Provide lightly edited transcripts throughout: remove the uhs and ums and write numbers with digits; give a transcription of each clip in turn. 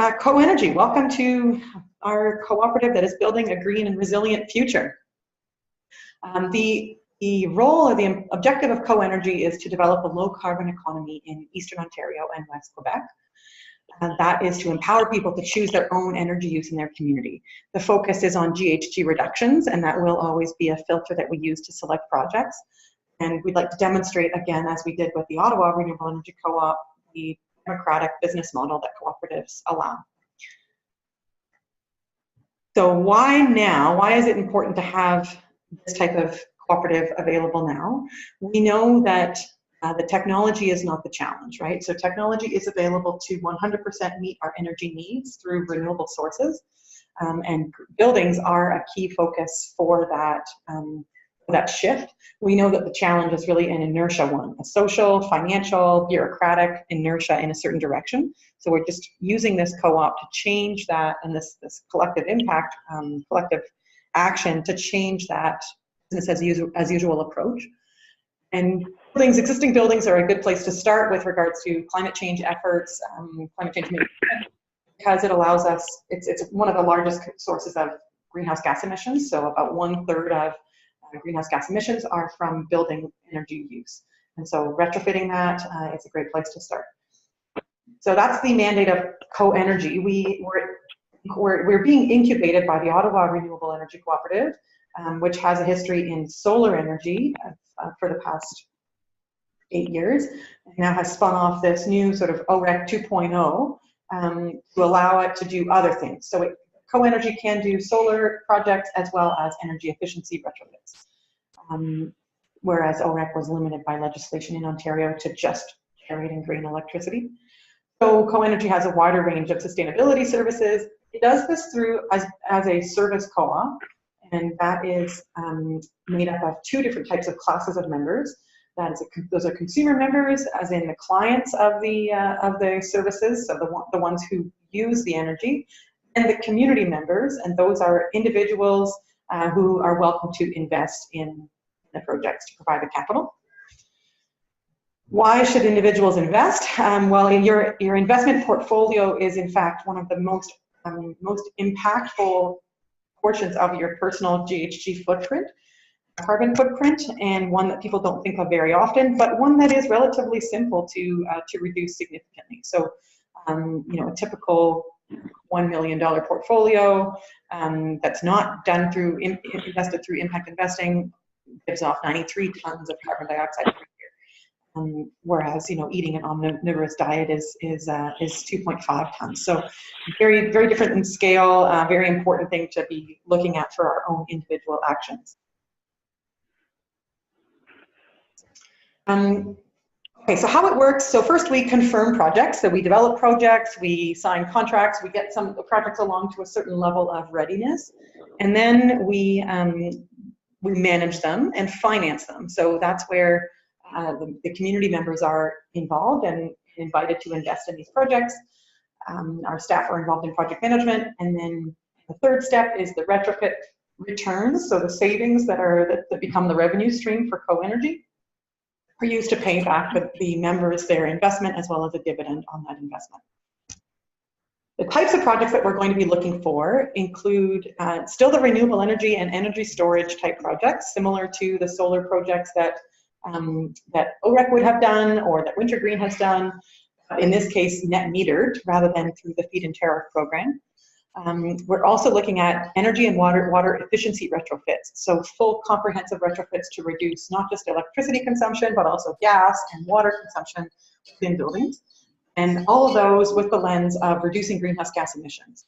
CoEnergy, welcome to our cooperative that is building a green and resilient future. The role or the objective of CoEnergy is to develop a low-carbon economy in Eastern Ontario and West Quebec. That is to empower people to choose their own energy use in their community. The focus is on GHG reductions, and that will always be a filter that we use to select projects. And we'd like to demonstrate, again, as we did with the Ottawa Renewable Energy Co-op, the democratic business model that cooperatives allow. So why now? Why is it important to have this type of cooperative available now? We know that the technology is not the challenge, right? So technology is available to 100% meet our energy needs through renewable sources, and buildings are a key focus for that shift. We know that the challenge is really an inertia one, a social, financial, bureaucratic inertia in a certain direction. So we're just using this co-op to change that, and this collective impact, collective action to change that business as usual approach. And existing buildings are a good place to start with regards to climate change efforts, climate change mitigation, because it allows us, it's one of the largest sources of greenhouse gas emissions. So about 1/3 of greenhouse gas emissions are from building energy use. And so retrofitting that is a great place to start. So that's the mandate of CoEnergy. We're being incubated by the Ottawa Renewable Energy Cooperative, which has a history in solar energy for the past 8 years, and now has spun off this new sort of OREC 2.0 to allow it to do other things. So CoEnergy can do solar projects as well as energy efficiency retrofits, whereas OREC was limited by legislation in Ontario to just generating green electricity. So CoEnergy has a wider range of sustainability services. It does this through as a service co-op, and that is made up of 2 different types of classes of members. Those are consumer members, as in the clients of the services, so the ones who use the energy, and the community members, and those are individuals who are welcome to invest in the projects to provide the capital. Why should individuals invest? Well, your investment portfolio is in fact one of the most impactful portions of your personal GHG footprint, carbon footprint, and one that people don't think of very often, but one that is relatively simple to reduce significantly. So, a typical $1 million portfolio that's not done through invested through impact investing gives off 93 tons of carbon dioxide per year, whereas eating an omnivorous diet is 2.5 tons. So very, very different in scale. Very important thing to be looking at for our own individual actions. Okay, so how it works, so first we confirm projects, so we develop projects, we sign contracts, we get some of the projects along to a certain level of readiness, and then we manage them and finance them. So that's where the community members are involved and invited to invest in these projects. Our staff are involved in project management, and then the third step is the retrofit returns, so the savings that become the revenue stream for CoEnergy are used to pay back the members their investment as well as a dividend on that investment. The types of projects that we're going to be looking for include still the renewable energy and energy storage type projects, similar to the solar projects that OREC would have done or that Wintergreen has done, in this case net metered rather than through the feed-in tariff program. We're also looking at energy and water efficiency retrofits, so full comprehensive retrofits to reduce not just electricity consumption, but also gas and water consumption within buildings, and all of those with the lens of reducing greenhouse gas emissions.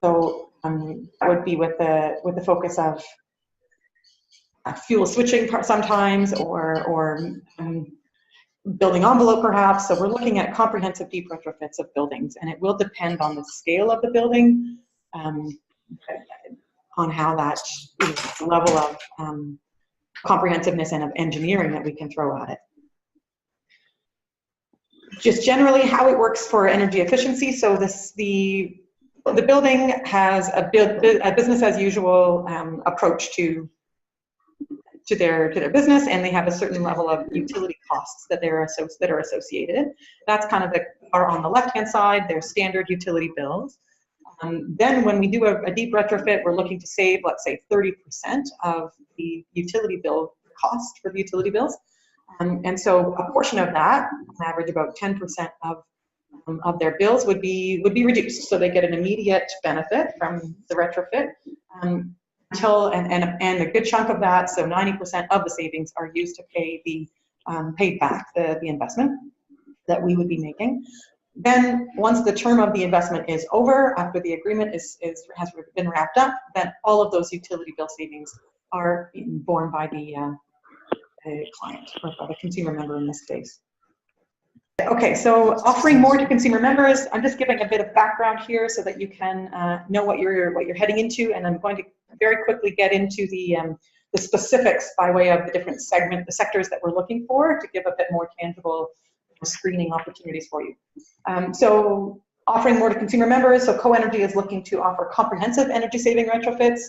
So that would be with the focus of fuel switching sometimes, or building envelope perhaps. So we're looking at comprehensive deep retrofits of buildings, and it will depend on the scale of the building, on how that level of comprehensiveness and of engineering that we can throw at it. Just generally how it works for energy efficiency. So the building has a business as usual approach to to their business, and they have a certain level of utility costs that are associated. That's kind of are on the left-hand side, their standard utility bills. Then when we do a deep retrofit, we're looking to save, let's say, 30% of the utility bill cost for the utility bills. And so a portion of that, on average about 10% of their bills would be reduced. So they get an immediate benefit from the retrofit. And a good chunk of that, so 90% of the savings, are used to pay back the investment that we would be making. Then once the term of the investment is over, after the agreement has been wrapped up, then all of those utility bill savings are borne by the client, or by the consumer member in this case. Okay, so offering more to consumer members. I'm just giving a bit of background here so that you can know what you're heading into, and I'm going to very quickly get into the specifics by way of the sectors that we're looking for, to give a bit more tangible screening opportunities for you. So offering more to consumer members. So CoEnergy is looking to offer comprehensive energy saving retrofits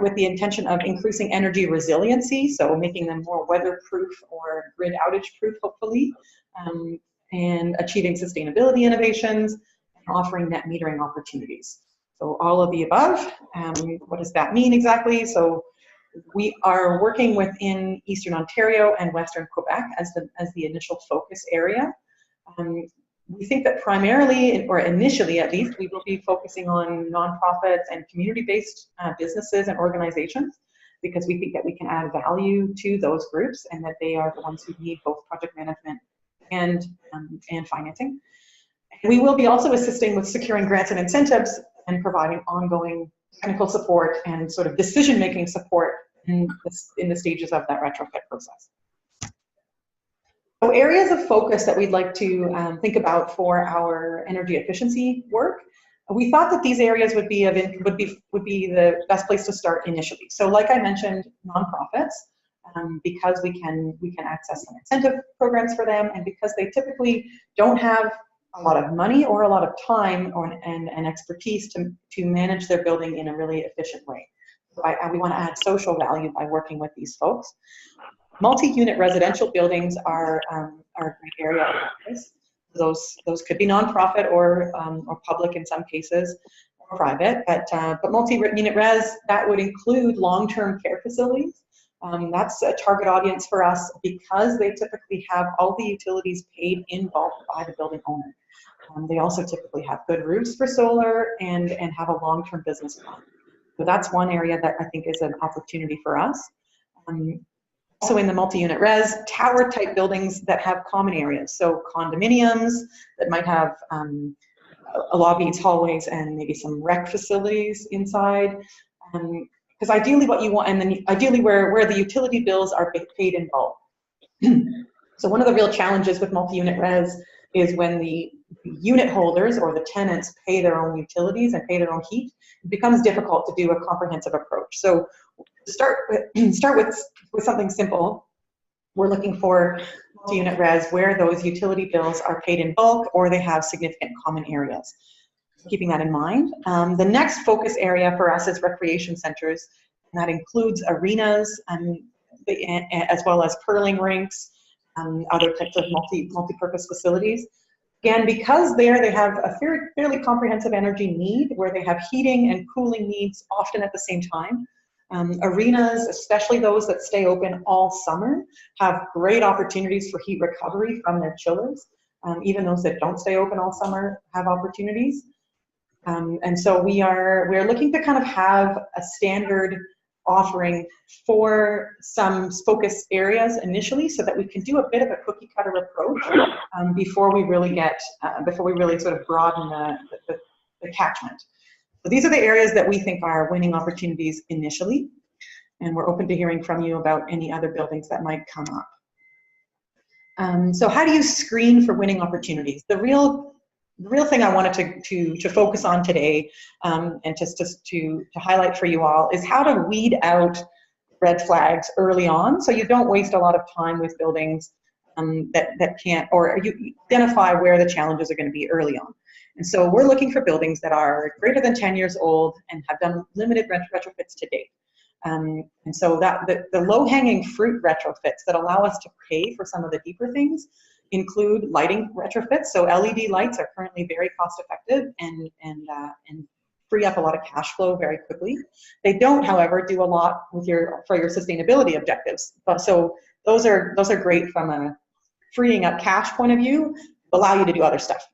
with the intention of increasing energy resiliency, so making them more weatherproof or grid outage proof, hopefully, and achieving sustainability innovations, and offering net metering opportunities. So all of the above. What does that mean exactly? So we are working within Eastern Ontario and Western Quebec as the initial focus area. We think that primarily, or initially at least, we will be focusing on nonprofits and community-based businesses and organizations, because we think that we can add value to those groups, and that they are the ones who need both project management and financing. And we will be also assisting with securing grants and incentives, and providing ongoing technical support and sort of decision-making support in the stages of that retrofit process. So areas of focus that we'd like to think about for our energy efficiency work. We thought that these areas would be the best place to start initially. So like I mentioned, nonprofits, because we can access some incentive programs for them, and because they typically don't have a lot of money or a lot of time and expertise to manage their building in a really efficient way. So we want to add social value by working with these folks. Multi-unit residential buildings are a great area of focus. Those could be nonprofit or public in some cases, or private. But multi-unit res, that would include long-term care facilities. That's a target audience for us, because they typically have all the utilities paid in bulk by the building owner. They also typically have good roofs for solar and have a long-term business plan. So that's one area that I think is an opportunity for us. Also in the multi-unit res, tower-type buildings that have common areas. So condominiums that might have lobbies, hallways, and maybe some rec facilities inside. Because ideally what you want, and then ideally where the utility bills are paid in bulk. So one of the real challenges with multi-unit res is when the unit holders or the tenants pay their own utilities and pay their own heat, it becomes difficult to do a comprehensive approach. So start with something simple. We're looking for multi-unit res where those utility bills are paid in bulk or they have significant common areas. Keeping that in mind. The next focus area for us is recreation centers, and that includes arenas as well as curling rinks, other types of multi-purpose facilities. Again, because they have a fairly comprehensive energy need, where they have heating and cooling needs often at the same time. Arenas, especially those that stay open all summer, have great opportunities for heat recovery from their chillers. Even those that don't stay open all summer have opportunities. And so we're looking to kind of have a standard offering for some focus areas initially, so that we can do a bit of a cookie cutter approach before we really sort of broaden the catchment. So these are the areas that we think are winning opportunities initially, and we're open to hearing from you about any other buildings that might come up. So how do you screen for winning opportunities? The real thing I wanted to focus on today, and just to highlight for you all, is how to weed out red flags early on, so you don't waste a lot of time with buildings that can't, or you identify where the challenges are going to be early on. And so we're looking for buildings that are greater than 10 years old and have done limited retrofits to date. And so that the low-hanging fruit retrofits that allow us to pay for some of the deeper things include lighting retrofits. So LED lights are currently very cost-effective and free up a lot of cash flow very quickly. They don't, however, do a lot with for your sustainability objectives. But so those are great from a freeing up cash point of view, allow you to do other stuff.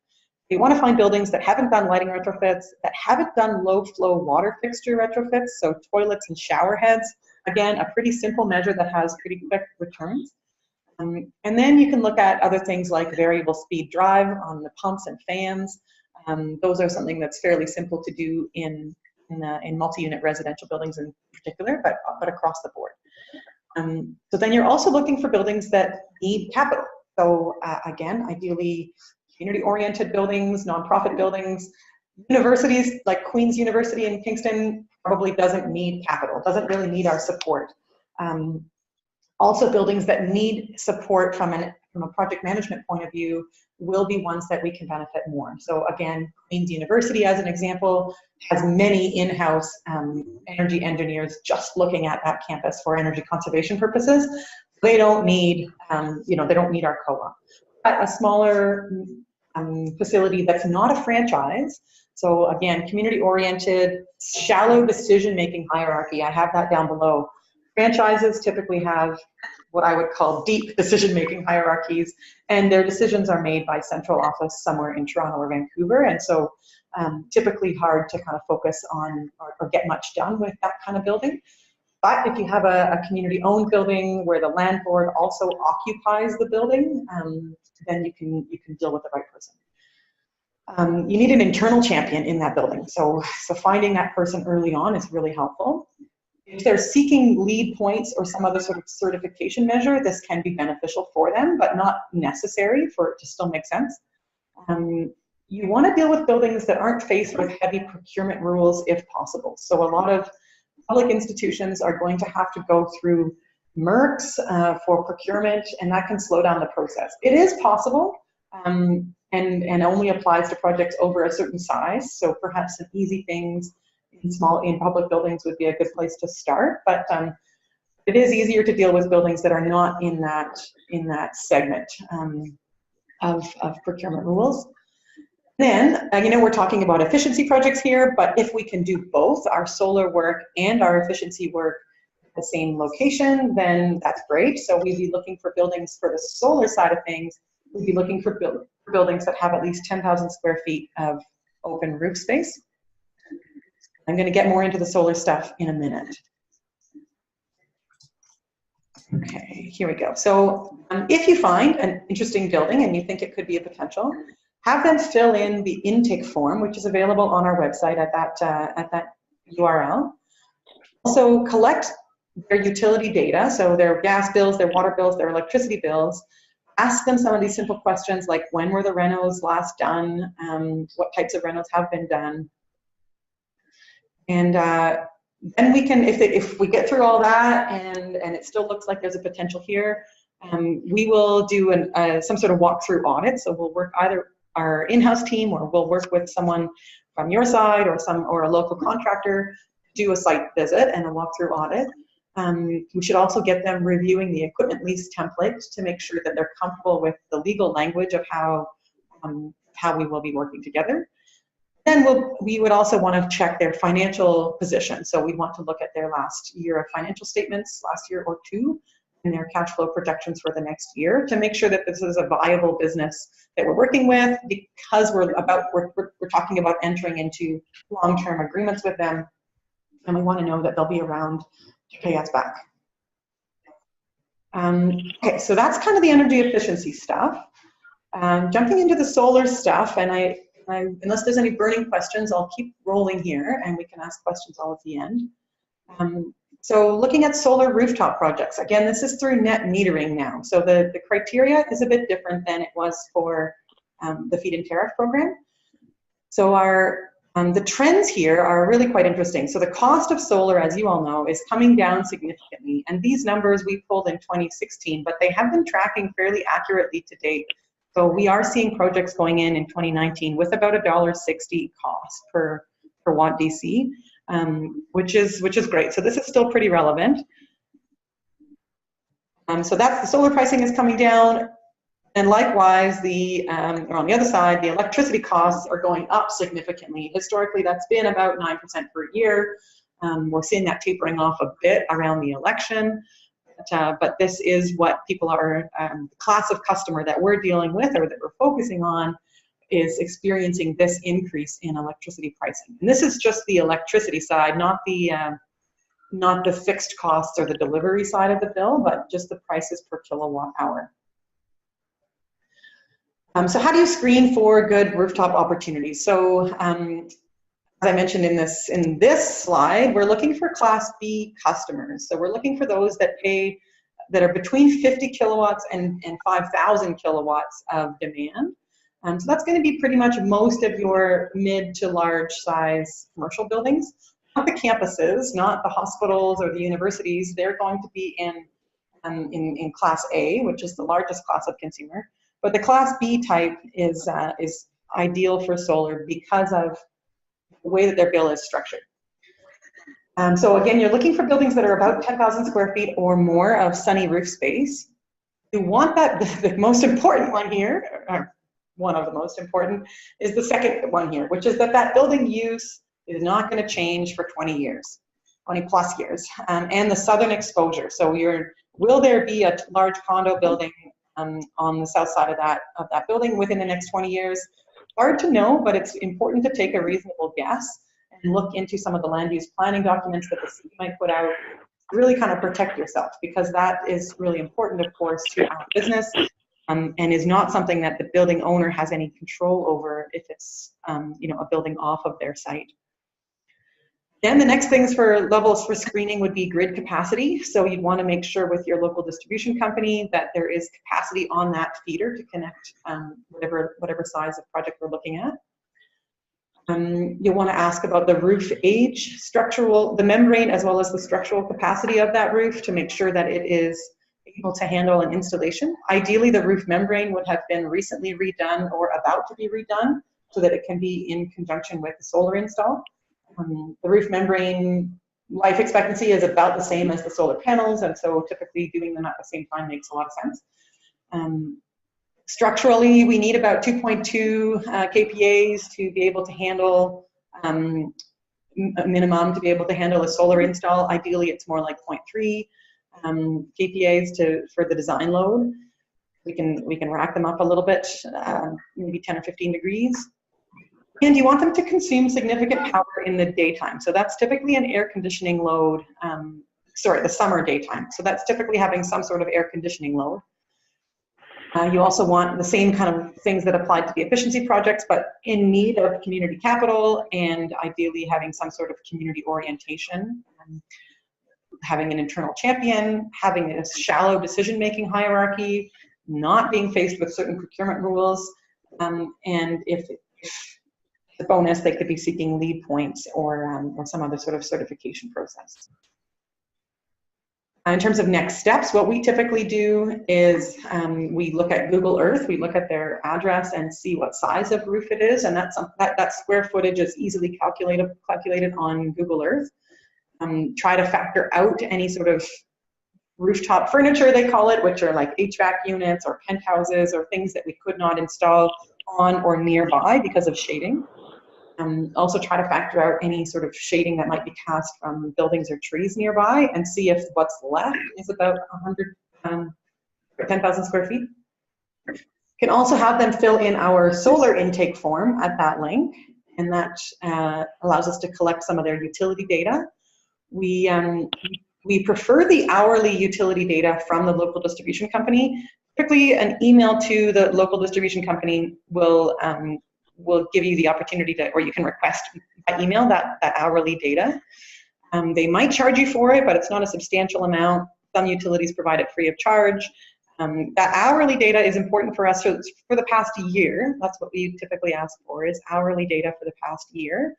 You want to find buildings that haven't done lighting retrofits, that haven't done low flow water fixture retrofits, so toilets and shower heads. Again, a pretty simple measure that has pretty quick returns. And then you can look at other things like variable speed drive on the pumps and fans. Those are something that's fairly simple to do in multi-unit residential buildings in particular, but across the board. So then you're also looking for buildings that need capital. So again, ideally community-oriented buildings, nonprofit buildings. Universities like Queen's University in Kingston probably doesn't need capital, doesn't really need our support. Also, buildings that need support from a project management point of view will be ones that we can benefit more. So again, Queen's University, as an example, has many in-house energy engineers just looking at that campus for energy conservation purposes. They don't need, they don't need our co-op. But a smaller facility that's not a franchise, so again, community-oriented, shallow decision-making hierarchy, I have that down below. Franchises typically have what I would call deep decision-making hierarchies, and their decisions are made by central office somewhere in Toronto or Vancouver, and so typically hard to kind of focus on or get much done with that kind of building. But if you have a community-owned building where the landlord also occupies the building, then you can deal with the right person. You need an internal champion in that building, so finding that person early on is really helpful. If they're seeking lead points or some other sort of certification measure, this can be beneficial for them, but not necessary for it to still make sense. You want to deal with buildings that aren't faced with heavy procurement rules if possible. So a lot of public institutions are going to have to go through MERCs for procurement, and that can slow down the process. It is possible and only applies to projects over a certain size, so perhaps some easy things in public buildings would be a good place to start, but it is easier to deal with buildings that are not in that segment of procurement rules. Then, we're talking about efficiency projects here, but if we can do both our solar work and our efficiency work at the same location, then that's great. So we'd be looking for buildings for the solar side of things. We'd be looking for buildings that have at least 10,000 square feet of open roof space. I'm going to get more into the solar stuff in a minute. Okay, here we go. So if you find an interesting building and you think it could be a potential, have them fill in the intake form, which is available on our website at that URL. Also collect their utility data, so their gas bills, their water bills, their electricity bills. Ask them some of these simple questions like when were the renos last done, what types of renos have been done. And then we can, if we get through all that and it still looks like there's a potential here, we will do some sort of walkthrough audit. So we'll work either our in-house team or we'll work with someone from your side or a local contractor to do a site visit and a walkthrough audit. We should also get them reviewing the equipment lease template to make sure that they're comfortable with the legal language of how we will be working together. Then we would also want to check their financial position. So we want to look at their last year of financial statements, last year or two, and their cash flow projections for the next year to make sure that this is a viable business that we're working with, because we're talking about entering into long-term agreements with them, and we want to know that they'll be around to pay us back. Okay, so that's kind of the energy efficiency stuff. Jumping into the solar stuff, and unless there's any burning questions, I'll keep rolling here and we can ask questions all at the end. So looking at solar rooftop projects, again, this is through net metering now. So the criteria is a bit different than it was for the feed-in tariff program. So the trends here are really quite interesting. So the cost of solar, as you all know, is coming down significantly. And these numbers we pulled in 2016, but they have been tracking fairly accurately to date. So we are seeing projects going in 2019 with about $1.60 cost per watt DC. which is great. So this is still pretty relevant. So that's the solar pricing is coming down. And likewise, or on the other side, the electricity costs are going up significantly. Historically, that's been about 9% per year. We're seeing that tapering off a bit around the election. But this is what people are, the class of customer that we're dealing with or that we're focusing on is experiencing this increase in electricity pricing. And this is just the electricity side, not the fixed costs or the delivery side of the bill, but just the prices per kilowatt hour. So how do you screen for good rooftop opportunities? So as I mentioned in this slide, we're looking for Class B customers. So we're looking for those that are between 50 kilowatts and 5,000 kilowatts of demand. So that's going to be pretty much most of your mid to large size commercial buildings. Not the campuses, not the hospitals or the universities. They're going to be in Class A, which is the largest class of consumer. But the Class B type is ideal for solar because of the way that their bill is structured. So again, you're looking for buildings that are about 10,000 square feet or more of sunny roof space. You want that, the most important one here, or one of the most important, is the second one here, which is that building use is not going to change for 20 years, 20 plus years, and the southern exposure. So will there be a large condo building on the south side of that building within the next 20 years? Hard to know, but it's important to take a reasonable guess and look into some of the land use planning documents that the city might put out, really kind of protect yourself, because that is really important, of course, to our business, and is not something that the building owner has any control over if it's a building off of their site. Then the next things for levels for screening would be grid capacity. So you'd want to make sure with your local distribution company that there is capacity on that feeder to connect whatever size of project we're looking at. You'll want to ask about the roof age, the membrane, as well as the structural capacity of that roof to make sure that it is able to handle an installation. Ideally, the roof membrane would have been recently redone or about to be redone so that it can be in conjunction with the solar install. The roof membrane life expectancy is about the same as the solar panels, and so typically doing them at the same time makes a lot of sense. Structurally, we need about 2.2 kPAs to be able to handle, a minimum to be able to handle a solar install. Ideally, it's more like 0.3 kPAs for the design load. We can rack them up a little bit, maybe 10 or 15 degrees. And you want them to consume significant power in the daytime. So that's typically an air conditioning load, the summer daytime. So that's typically having some sort of air conditioning load. You also want the same kind of things that apply to the efficiency projects, but in need of community capital and ideally having some sort of community orientation, having an internal champion, having a shallow decision-making hierarchy, not being faced with certain procurement rules, and if the bonus, they could be seeking lead points or some other sort of certification process. In terms of next steps, what we typically do is we look at Google Earth, we look at their address and see what size of roof it is, and that square footage is easily calculated on Google Earth. Try to factor out any sort of rooftop furniture, they call it, which are like HVAC units or penthouses or things that we could not install on or nearby because of shading. Also try to factor out any sort of shading that might be cast from buildings or trees nearby and see if what's left is about 10,000 square feet. You can also have them fill in our solar intake form at that link, and that allows us to collect some of their utility data. We prefer the hourly utility data from the local distribution company. Typically, an email to the local distribution company will give you the opportunity to, or you can request by email that hourly data. They might charge you for it, but it's not a substantial amount. Some utilities provide it free of charge. That hourly data is important for us for the past year. That's what we typically ask for, is hourly data for the past year.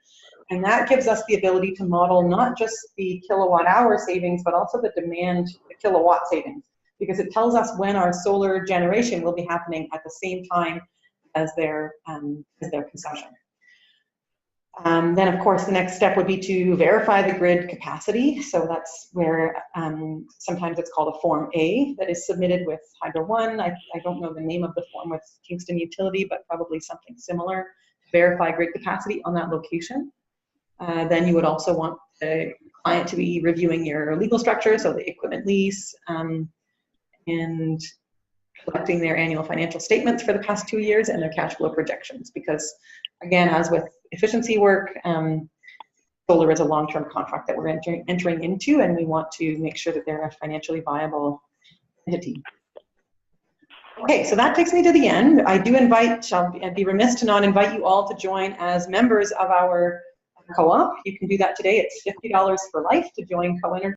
And that gives us the ability to model not just the kilowatt hour savings, but also the demand, the kilowatt savings, because it tells us when our solar generation will be happening at the same time as their consumption. Then, of course, the next step would be to verify the grid capacity. So that's where sometimes it's called a Form A that is submitted with Hydro One. I don't know the name of the form with Kingston Utility, but probably something similar to verify grid capacity on that location. Then you would also want the client to be reviewing your legal structure, so the equipment lease, and collecting their annual financial statements for the past 2 years and their cash flow projections. Because, again, as with efficiency work, solar is a long-term contract that we're entering into, and we want to make sure that they're a financially viable entity. Okay, so that takes me to the end. I do invite, I'd be remiss to not invite you all to join as members of our co-op. You can do that today. It's $50 for life to join CoEnergy.